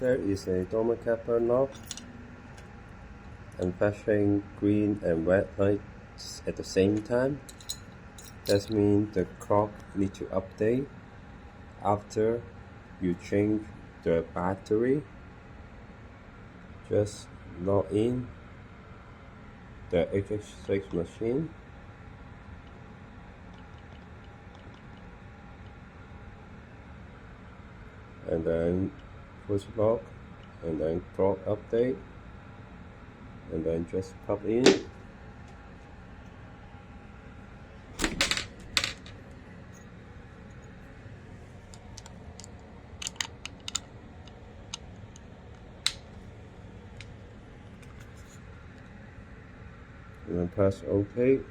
There is a Dormakaba knob and flashing green and red lights at the same time. That means the clock needs to update after you change the battery. Just log in the HX6 machine. And then push lock, and then clock update, and then just pop in. And then press OK.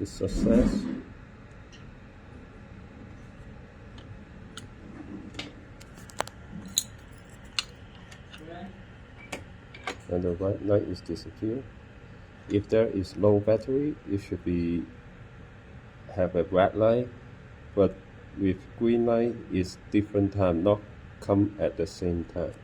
It's success. And the white light is disappeared. If there is low battery, it should be have a red light, but with green light is different time, not come at the same time.